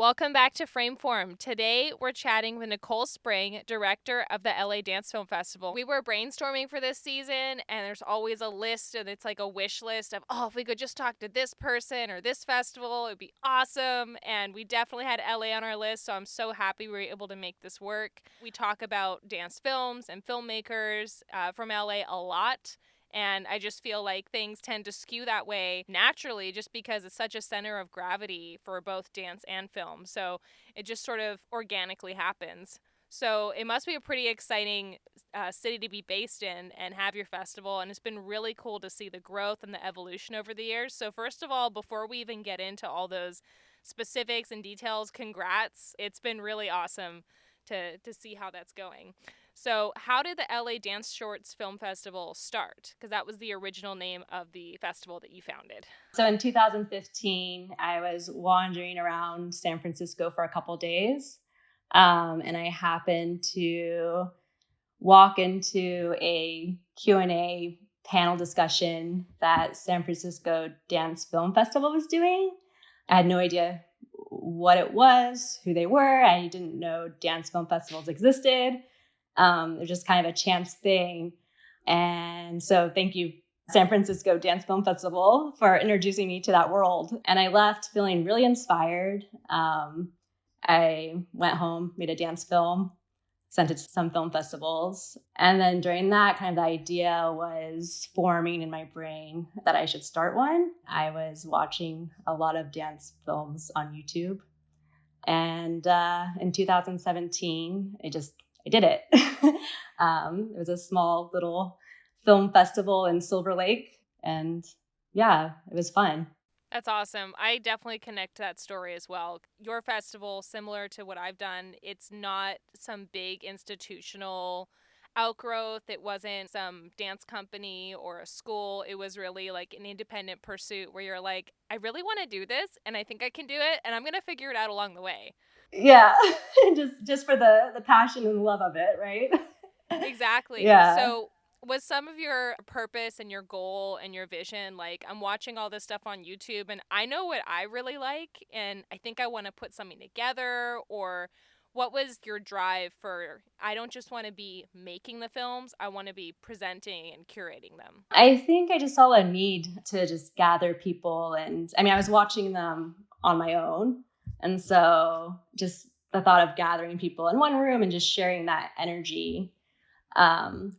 Welcome back to Frameform. Today, we're chatting with Nicole Spring, director of the LA Dance Film Festival. We were brainstorming for this season, and there's always a list, and it's like a wish list of, if we could just talk to this person or this festival, it'd be awesome. And we definitely had LA on our list, so I'm so happy we were able to make this work. We talk about dance films and filmmakers from LA a lot. And I just feel like things tend to skew that way naturally just because it's such a center of gravity for both dance and film. So it just sort of organically happens. So it must be a pretty exciting city to be based in and have your festival. And it's been really cool to see the growth and the evolution over the years. So first of all, before we even get into all those specifics and details, congrats. It's been really awesome to see how that's going. So how did the LA Dance Shorts Film Festival start? Because that was the original name of the festival that you founded. So in 2015, I was wandering around San Francisco for a couple days, and I happened to walk into a Q&A panel discussion that San Francisco Dance Film Festival was doing. I had no idea what it was, who they were. I didn't know dance film festivals existed. It was just kind of a chance thing. And so thank you, San Francisco Dance Film Festival, for introducing me to that world. And I left feeling really inspired. I went home, made a dance film, sent it to some film festivals. And then during that, kind of the idea was forming in my brain that I should start one. I was watching a lot of dance films on YouTube. And in 2017, I did it. It was a small little film festival in Silver Lake. And yeah, it was fun. That's awesome. I definitely connect to that story as well. Your festival, similar to what I've done, it's not some big institutional outgrowth. It wasn't some dance company or a school. It was really like an independent pursuit where you're like, I really want to do this and I think I can do it and I'm going to figure it out along the way. Yeah, just for the passion and love of it, right? Exactly. Yeah. So was some of your purpose and your goal and your vision, like I'm watching all this stuff on YouTube and I know what I really like and I think I want to put something together, or what was your drive for, I don't just want to be making the films, I want to be presenting and curating them? I think I just saw a need to just gather people. And I mean, I was watching them on my own. And so just the thought of gathering people in one room and just sharing that energy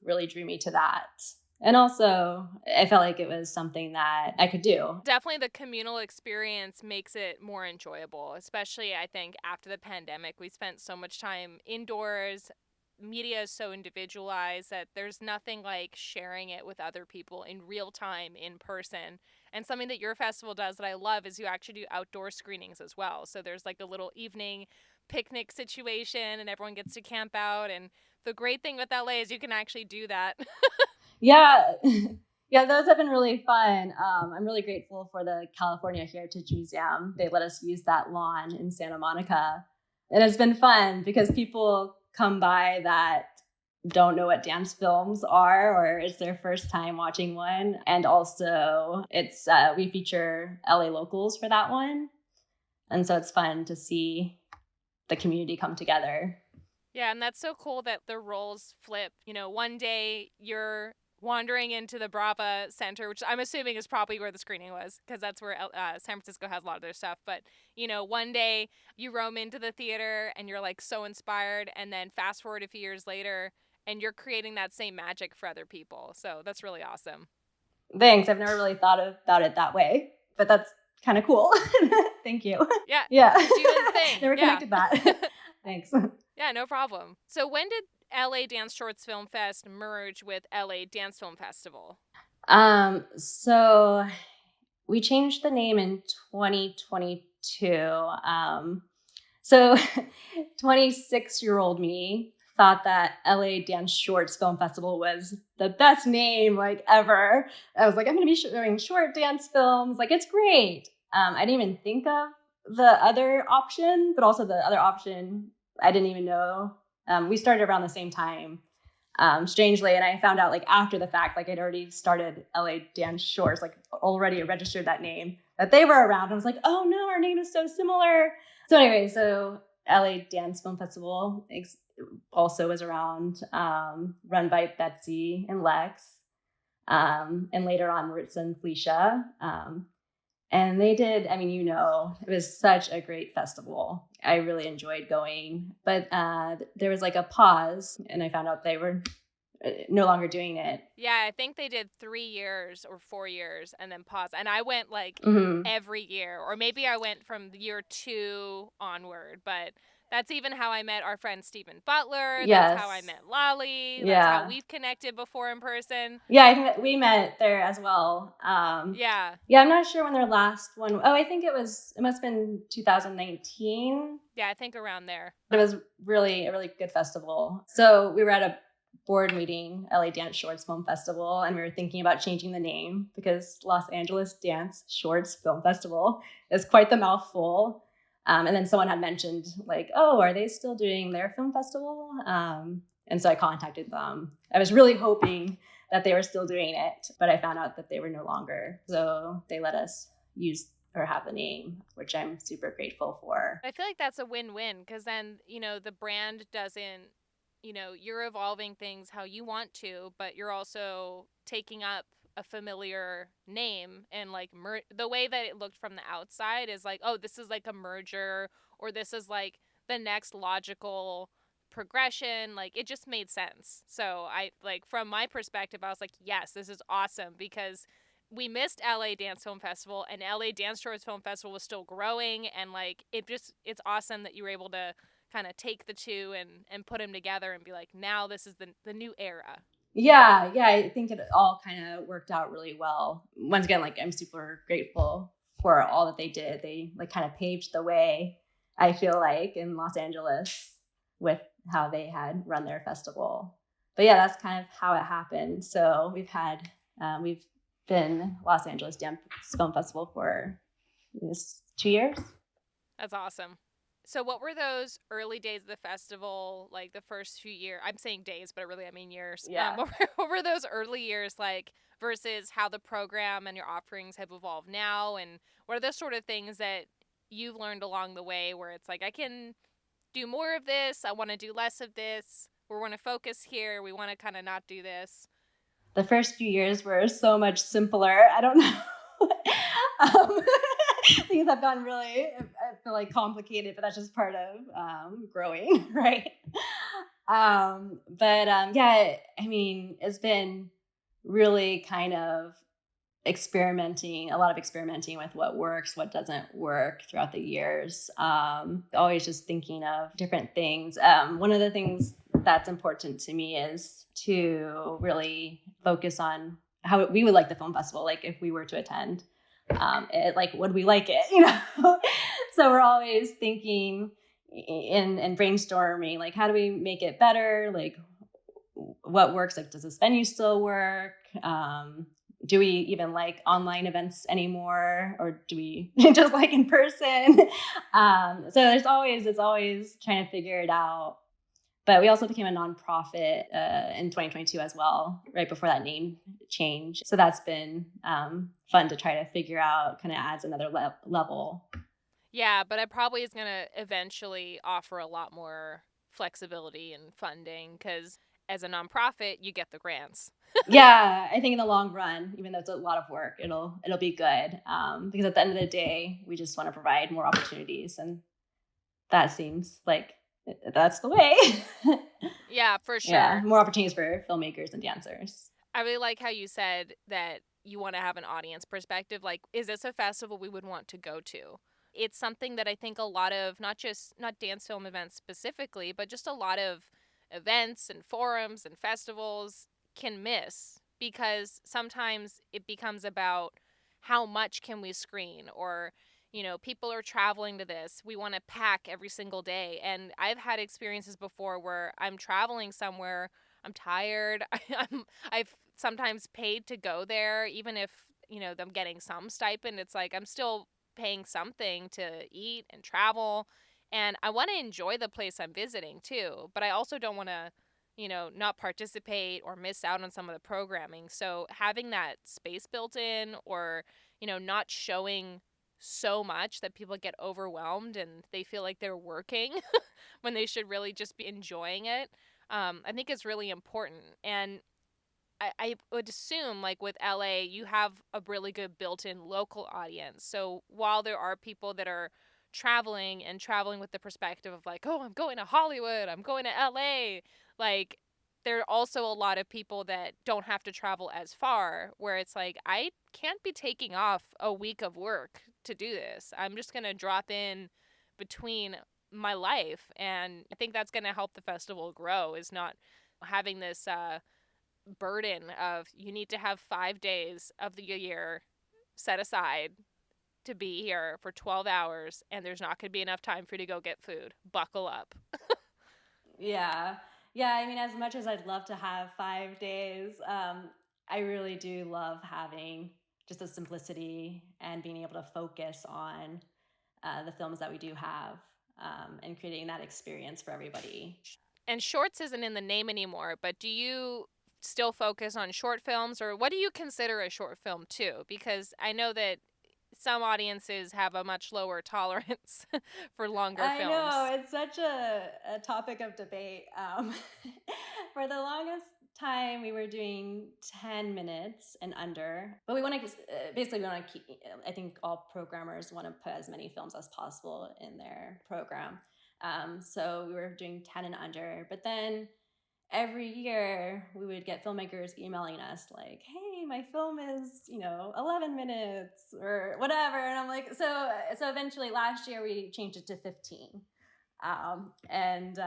really drew me to that. And also, I felt like it was something that I could do. Definitely the communal experience makes it more enjoyable, especially I think after the pandemic. We spent so much time indoors. Media is so individualized that there's nothing like sharing it with other people in real time in person. And something that your festival does that I love is you actually do outdoor screenings as well. So there's like a little evening picnic situation and everyone gets to camp out. And the great thing with LA is you can actually do that. Yeah. Yeah, those have been really fun. I'm really grateful for the California Heritage Museum. They let us use that lawn in Santa Monica. And it's been fun because people come by that don't know what dance films are, or it's their first time watching one. And also it's we feature LA locals for that one. And so it's fun to see the community come together. Yeah, and that's so cool that the roles flip. You know, one day you're wandering into the Brava Center, which I'm assuming is probably where the screening was, because that's where San Francisco has a lot of their stuff. But, you know, one day you roam into the theater and you're like so inspired. And then fast forward a few years later and you're creating that same magic for other people. So that's really awesome. Thanks. I've never really thought about it that way, but that's kind of cool. Thank you. Yeah. Yeah. Doing the thing. Never connected that. Thanks. Yeah, no problem. So when did LA Dance Shorts Film Fest merge with LA Dance Film Festival? So we changed the name in 2022. So 26-year-old me thought that LA Dance Shorts Film Festival was the best name like ever. I was like, I'm going to be showing short dance films. Like, it's great. I didn't even think of the other option, but also the other option I didn't even know. We started around the same time. strangely. And I found out like after the fact, like I'd already started LA Dance Shores, like already registered that name, that they were around. I was like, oh no, our name is so similar. So anyway, so LA Dance Film Festival also was around, run by Betsy and Lex, and later on Maritza and Felicia. And they did, I mean, it was such a great festival. I really enjoyed going. But there was like a pause, and I found out they were no longer doing it. Yeah, I think they did 3 years or 4 years and then pause. And I went like every year, or maybe I went from year 2 onward. But that's even how I met our friend Stephen Butler. Yes. That's how I met Lolly. Yeah. That's how we've connected before in person. Yeah, I think that we met there as well. Yeah. Yeah, I'm not sure when their last one. Oh, I think it must have been 2019. Yeah, I think around there. It was really a really good festival. So we were at a board meeting, LA Dance Shorts Film Festival, and we were thinking about changing the name because Los Angeles Dance Shorts Film Festival is quite the mouthful. And then someone had mentioned like, oh, are they still doing their film festival? And so I contacted them. I was really hoping that they were still doing it, but I found out that they were no longer. So they let us use or have the name, which I'm super grateful for. I feel like that's a win-win because then, the brand doesn't, you're evolving things how you want to, but you're also taking up a familiar name and like the way that it looked from the outside is like, oh, this is like a merger or this is like the next logical progression. Like it just made sense. So I like from my perspective, I was like, yes, this is awesome because we missed LA Dance Film Festival and LA Dance Shorts Film Festival was still growing and like it's awesome that you were able to kind of take the two and put them together and be like, now this is the new era. Yeah, I think it all kind of worked out really well. Once again, like I'm super grateful for all that they did. They like kind of paved the way, I feel like, in Los Angeles with how they had run their festival. But yeah, that's kind of how it happened. So we've been Los Angeles Dance Film Festival for 2 years. That's awesome. So what were those early days of the festival, like the first few years? I'm saying days, but really I mean years. Yeah. What were those early years like versus how the program and your offerings have evolved now? And what are those sort of things that you've learned along the way where it's like, I can do more of this, I want to do less of this, we want to focus here, we want to kind of not do this? The first few years were so much simpler. I don't know. Things have gotten really, I feel like, complicated, but that's just part of growing, right? Yeah, I mean, it's been really kind of a lot of experimenting with what works, what doesn't work throughout the years. Always just thinking of different things. One of the things that's important to me is to really focus on how we would like the film festival, like if we were to attend. Like, would we like it? So we're always thinking and brainstorming, like, how do we make it better? Like, what works? Like, does this venue still work? Do we even like online events anymore, or do we just like in person? So it's always trying to figure it out. But we also became a nonprofit in 2022 as well, right before that name change. So that's been fun to try to figure out, kind of adds another level. Yeah, but it probably is going to eventually offer a lot more flexibility and funding because as a nonprofit, you get the grants. Yeah, I think in the long run, even though it's a lot of work, it'll be good because at the end of the day, we just want to provide more opportunities, and that seems like that's the way. Yeah, for sure. Yeah, more opportunities for filmmakers and dancers. I really like how you said that you want to have an audience perspective. Like, is this a festival we would want to go to? It's something that I think a lot of, not dance film events specifically, but just a lot of events and forums and festivals can miss because sometimes it becomes about how much can we screen or people are traveling to this. We want to pack every single day. And I've had experiences before where I'm traveling somewhere, I'm tired, I've sometimes paid to go there, even if, I'm getting some stipend. It's like I'm still paying something to eat and travel. And I want to enjoy the place I'm visiting too, but I also don't want to not participate or miss out on some of the programming. So having that space built in, or, not showing so much that people get overwhelmed and they feel like they're working when they should really just be enjoying it, I think is really important. And I would assume, like with LA, you have a really good built in local audience. So while there are people that are traveling with the perspective of like, oh, I'm going to Hollywood, I'm going to LA, like, there are also a lot of people that don't have to travel as far, where it's like, I can't be taking off a week of work to do this. I'm just going to drop in between my life. And I think that's going to help the festival grow, is not having this burden of you need to have 5 days of the year set aside to be here for 12 hours, and there's not going to be enough time for you to go get food. Buckle up. Yeah. Yeah. I mean, as much as I'd love to have 5 days, I really do love having just the simplicity and being able to focus on the films that we do have, and creating that experience for everybody. And shorts isn't in the name anymore, but do you still focus on short films, or what do you consider a short film too? Because I know that some audiences have a much lower tolerance for longer I know films. it's such a topic of debate. For the longest time, we were doing 10 minutes and under, but we want to basically we want to keep. I think all programmers want to put as many films as possible in their program. So we were doing 10 and under, but then every year we would get filmmakers emailing us like, hey, my film is 11 minutes or whatever, and I'm like, so eventually last year we changed it to 15. And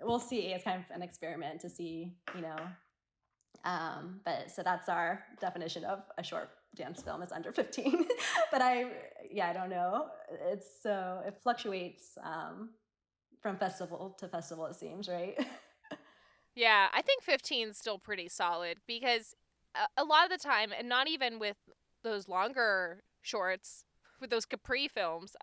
we'll see. It's kind of an experiment to see, but so that's our definition of a short dance film is under 15. But I don't know, it fluctuates, from festival to festival, it seems, right? Yeah, I think 15 is still pretty solid, because a lot of the time, and not even with those longer shorts, with those Capri films,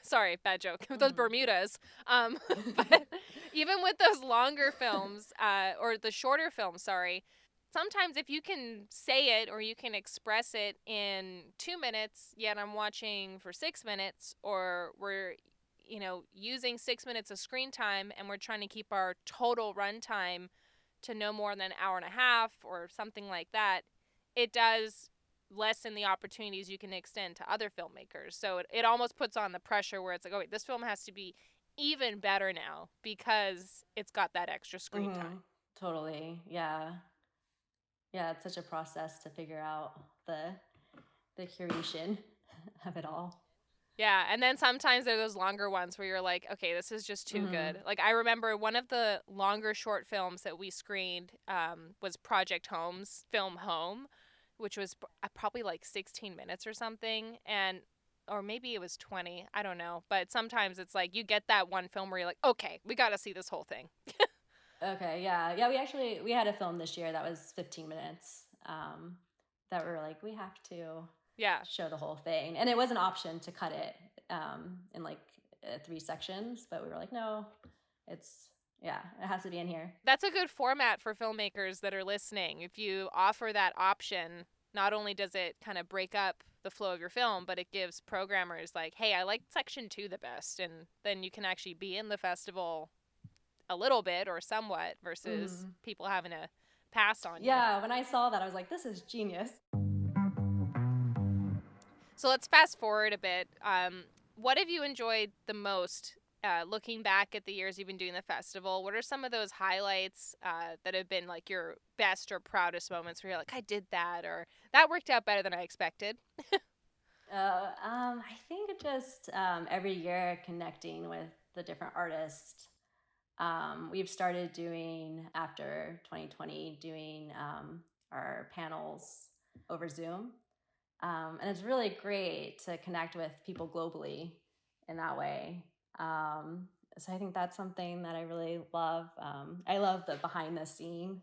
sorry, bad joke, with those Bermudas, but even with those longer films, or the shorter films, sorry, sometimes if you can say it or you can express it in 2 minutes, yet I'm watching for 6 minutes, or we're using 6 minutes of screen time and we're trying to keep our total runtime to no more than an hour and a half or something like that, it does lessen the opportunities you can extend to other filmmakers. So it almost puts on the pressure where it's like, oh, wait, this film has to be even better now because it's got that extra screen time. Totally. Yeah. Yeah, it's such a process to figure out the curation of it all. Yeah, and then sometimes there are those longer ones where you're like, okay, this is just too Mm-hmm. good. Like, I remember one of the longer short films that we screened, was Project Home's film Home, which was probably like 16 minutes or something, and or maybe it was 20, I don't know. But sometimes it's like you get that one film where you're like, okay, we got to see this whole thing. Okay, yeah. Yeah, we had a film this year that was 15 minutes. That we were like, we have to Yeah. show the whole thing. And it was an option to cut it, in like, 3 sections, but we were like, no, it's yeah, it has to be in here. That's a good format for filmmakers that are listening. If you offer that option, not only does it kind of break up the flow of your film, but it gives programmers like, hey, I like section 2 the best. And then you can actually be in the festival a little bit or somewhat versus Mm-hmm. people having to pass on you. Yeah, when I saw that, I was like, this is genius. So let's fast forward a bit. What have you enjoyed the most, looking back at the years you've been doing the festival? What are some of those highlights, that have been like your best or proudest moments where you're like, I did that, or that worked out better than I expected? I think just, every year connecting with the different artists. We've started doing, after 2020, doing, our panels over Zoom. And it's really great to connect with people globally in that way. So I think that's something that I really love. I love the behind the scene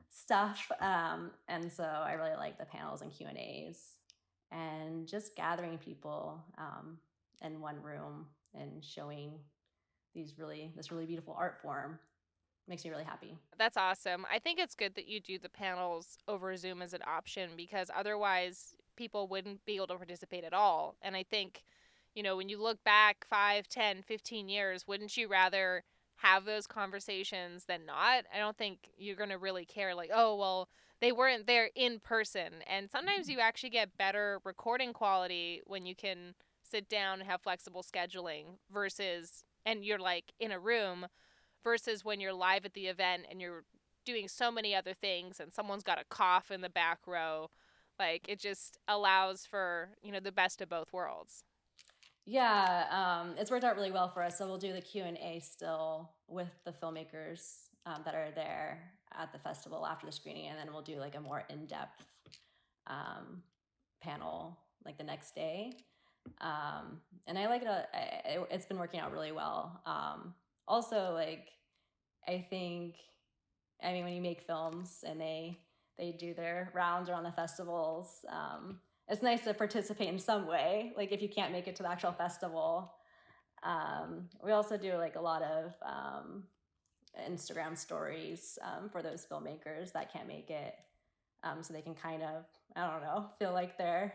stuff, and so I really like the panels and Q&As, and just gathering people, in one room and showing this really beautiful art form. makes me really happy. That's awesome. I think it's good that you do the panels over Zoom as an option because otherwise people wouldn't be able to participate at all. And I think, when you look back 5, 10, 15 years, wouldn't you rather have those conversations than not? I don't think you're going to really care like, oh, well, they weren't there in person. And sometimes you actually get better recording quality when you can sit down and have flexible scheduling versus, and you're like in a room versus when you're live at the event and you're doing so many other things and someone's got a cough in the back row. Like, it just allows for, the best of both worlds. Yeah, it's worked out really well for us. So we'll do the Q&A still with the filmmakers that are there at the festival after the screening, and then we'll do like a more in-depth panel like the next day. And I like it. It's been working out really well. Also, like, I think, I mean, when you make films and they do their rounds around the festivals, it's nice to participate in some way. Like if you can't make it to the actual festival, we also do like a lot of Instagram stories for those filmmakers that can't make it, so they can kind of, I don't know, feel like they're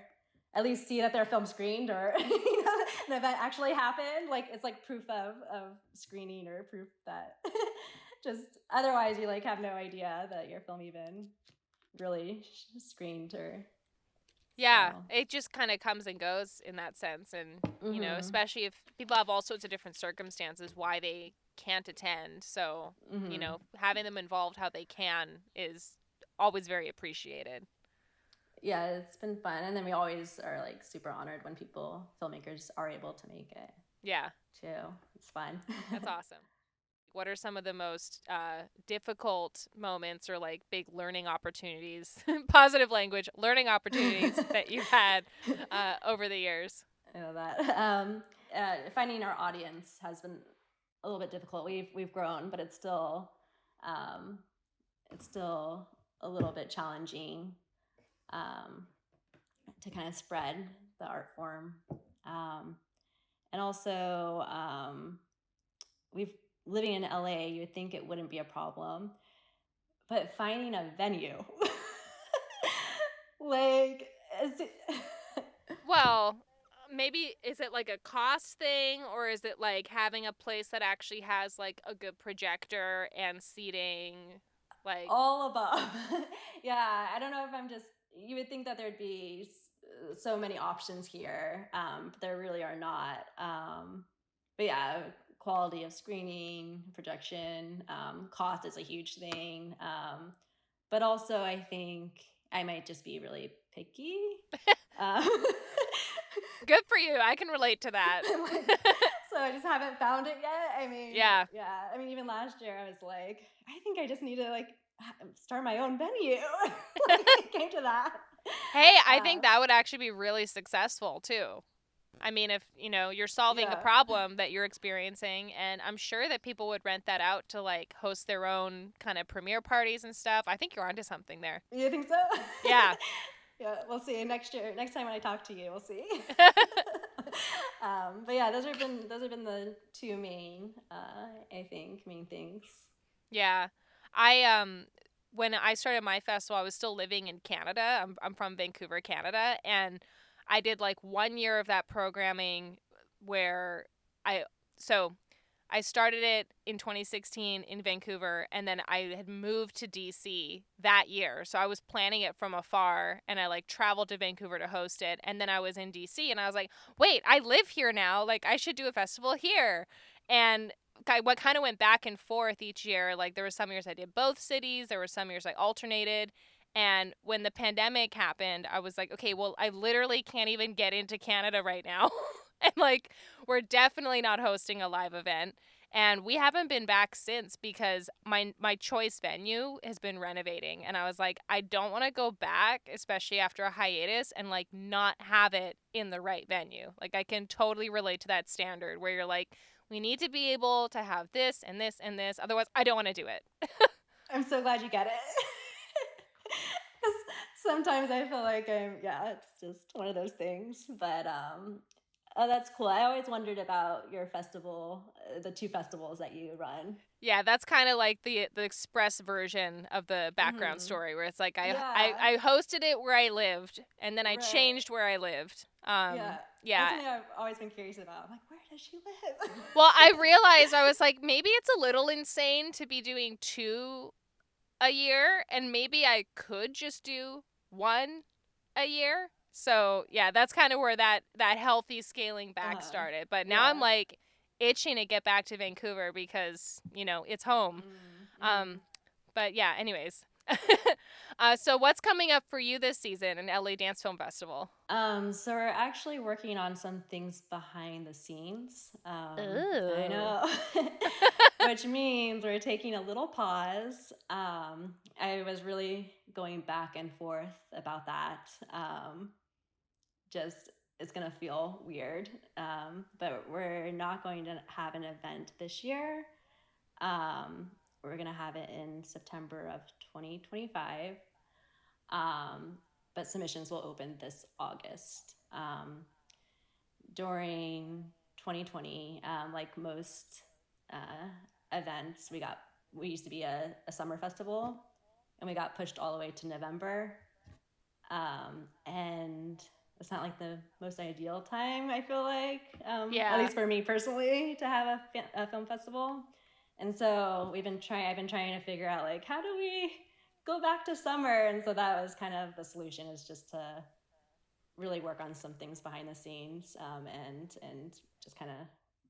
at least see that their film screened or the event actually happened. Like it's like proof of screening or proof that just otherwise you like have no idea that your film even really screened or Yeah, so. it just kind of comes and goes in that sense. And, Mm-hmm. especially if people have all sorts of different circumstances why they can't attend. So, Mm-hmm. having them involved how they can is always very appreciated. Yeah, it's been fun, and then we always are like super honored when filmmakers are able to make it Yeah, too. It's fun. that's awesome. What are some of the most difficult moments or like big learning opportunities, positive language, learning opportunities that you've had over the years? I know that. Finding our audience has been a little bit difficult. We've grown, but um, it's still a little bit challenging um, to kind of spread the art form. And also, we've living in LA, you would think it wouldn't be a problem, but finding a venue, like, Well, maybe is it like a cost thing or is it like having a place that actually has like a good projector and seating? Like, all above. Yeah, I don't know if I'm just. You would think that there'd be so many options here, but there really are not. But yeah, quality of screening, projection, cost is a huge thing. But also, I think I might just be really picky. Um, good for you. I can relate to that. so I just haven't found it yet. I mean, Yeah. yeah. I mean, even last year, I was like, I think I just need to like start my own venue. Like, it came to that. Hey, I think that would actually be really successful too. I mean, if, you're solving a Yeah. problem that you're experiencing, and I'm sure that people would rent that out to like host their own kind of premiere parties and stuff. I think you're onto something there. You think so? Yeah. Yeah, we'll see next year. Next time when I talk to you, we'll see. But yeah, those have been the two main, I think, main things. Yeah. I when I started my festival, I was still living in Canada. I'm from Vancouver, Canada, and I did like 1 year of that programming where I so I started it in 2016 in Vancouver, and then I had moved to DC that year. So I was planning it from afar, and I like traveled to Vancouver to host it. And then I was in DC, and I was like, wait, I live here now. Like, I should do a festival here. And what kind of went back and forth each year. Like, there were some years I did both cities, there were some years I alternated. And when the pandemic happened, I was like, okay, well, I literally can't even get into Canada right now. And like, we're definitely not hosting a live event. And we haven't been back since because my choice venue has been renovating. And I was like, I don't want to go back, especially after a hiatus, and like not have it in the right venue. Like, I can totally relate to that standard where you're like, we need to be able to have this and this and this. Otherwise, I don't want to do it. I'm so glad you get it. Because sometimes I feel like it's just one of those things. But Oh, that's cool. I always wondered about your festival, the 2 festivals that you run. Yeah, that's kind of like the express version of the background Mhm. story, where it's like Yeah. I hosted it where I lived, and then I Right. changed where I lived. Yeah. That's Yeah. something I've always been curious about. I'm like, where does she live? Well, I realized, I was like, maybe it's a little insane to be doing 2 a year, and maybe I could just do 1 a year. So yeah, that's kind of where that healthy scaling back Uh-huh. started. But now I'm Yeah. like itching to get back to Vancouver because it's home. Mm, Um, mhm. but yeah, anyways. So what's coming up for you this season in LA Dance Film Festival? So we're actually working on some things behind the scenes. I Ooh. know, which means we're taking a little pause. I was really going back and forth about that. Just it's gonna feel weird, but we're not going to have an event this year. Um, we're gonna have it in September of 2025. Um, but submissions will open this August. During 2020, like most uh, events, we used to be a summer festival, and we got pushed all the way to November. And it's not like the most ideal time, I feel like, at Yeah. least for me personally, to have a film festival. And so I've been trying to figure out, like, how do we go back to summer? And so that was kind of the solution, is just to really work on some things behind the scenes, and just kind of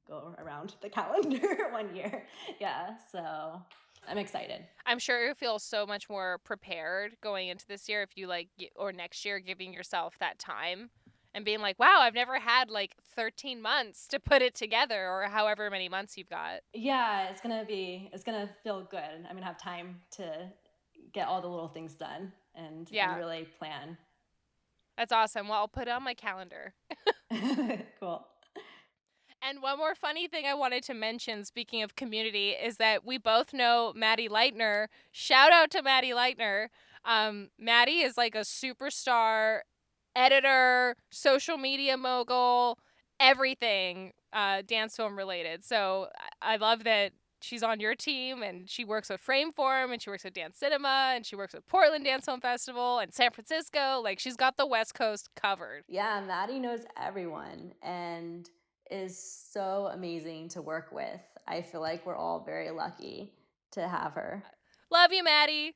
go around the calendar one year. Yeah, so I'm excited. I'm sure you feel so much more prepared going into this year if you or next year, giving yourself that time and being like, wow, I've never had like 13 months to put it together, or however many months you've got. Yeah, it's gonna feel good. I'm gonna have time to get all the little things done and Yeah, really plan. that's awesome. Well, I'll put it on my calendar. Cool. And one more funny thing I wanted to mention, speaking of community, is that we both know Maddie Leitner. Shout out to Maddie Leitner. Maddie is like a superstar editor, social media mogul, everything dance film related. So I love that she's on your team, and she works with Frameform, and she works with Dance Cinema, and she works with Portland Dance Film Festival and San Francisco. Like, she's got the West Coast covered. Yeah, Maddie knows everyone and is so amazing to work with. I feel like we're all very lucky to have her. Love you, Maddie.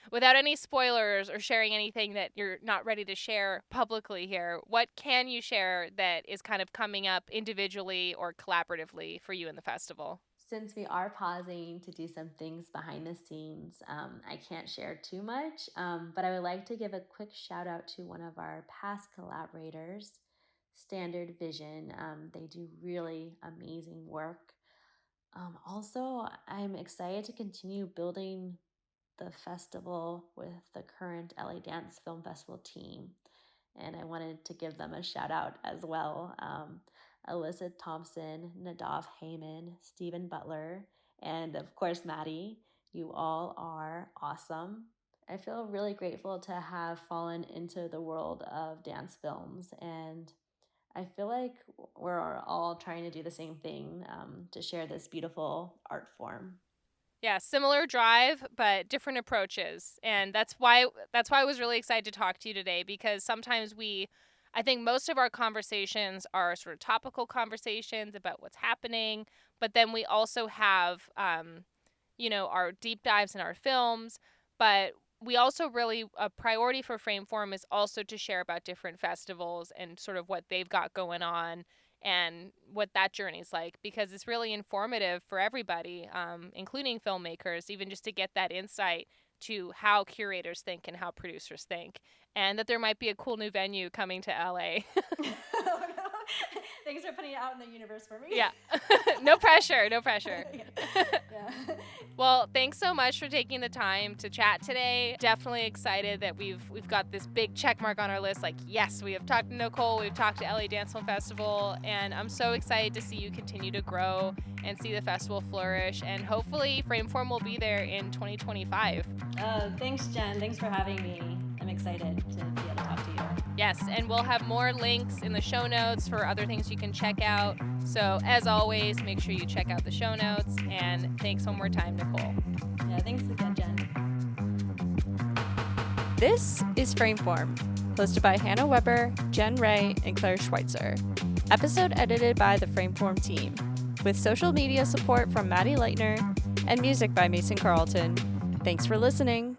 Without any spoilers or sharing anything that you're not ready to share publicly here, what can you share that is kind of coming up individually or collaboratively for you in the festival? Since we are pausing to do some things behind the scenes, I can't share too much, but I would like to give a quick shout out to one of our past collaborators, Standard Vision. They do really amazing work. Also, I'm excited to continue building the festival with the current LA Dance Film Festival team. And I wanted to give them a shout out as well. Alyssa Thompson, Nadav Heyman, Stephen Butler, and of course, Maddie. You all are awesome. I feel really grateful to have fallen into the world of dance films, and I feel like we're all trying to do the same thing, to share this beautiful art form. Yeah, similar drive but different approaches. And that's why I was really excited to talk to you today, because sometimes I think most of our conversations are sort of topical conversations about what's happening, but then we also have our deep dives in our films, but we also really, a priority for Frameform is also to share about different festivals and sort of what they've got going on and what that journey's like, because it's really informative for everybody, including filmmakers, even just to get that insight to how curators think and how producers think, and that there might be a cool new venue coming to LA. Oh, no. Thanks for putting it out in the universe for me. Yeah. No pressure, no pressure. Yeah. Well, thanks so much for taking the time to chat today. Definitely excited that we've got this big check mark on our list. Like, yes, we have talked to Nicole, we've talked to LA Dance Film Festival, and I'm so excited to see you continue to grow and see the festival flourish. And hopefully, Frameform will be there in 2025. Thanks, Jen. Thanks for having me. I'm excited to be able to talk to you. Yes, and we'll have more links in the show notes for other things you can check out. So, as always, make sure you check out the show notes. And thanks one more time, Nicole. Yeah, thanks again, Jen. This is Frameform, hosted by Hannah Weber, Jen Ray, and Claire Schweitzer. Episode edited by the Frameform team, with social media support from Maddie Leitner and music by Mason Carlton. Thanks for listening.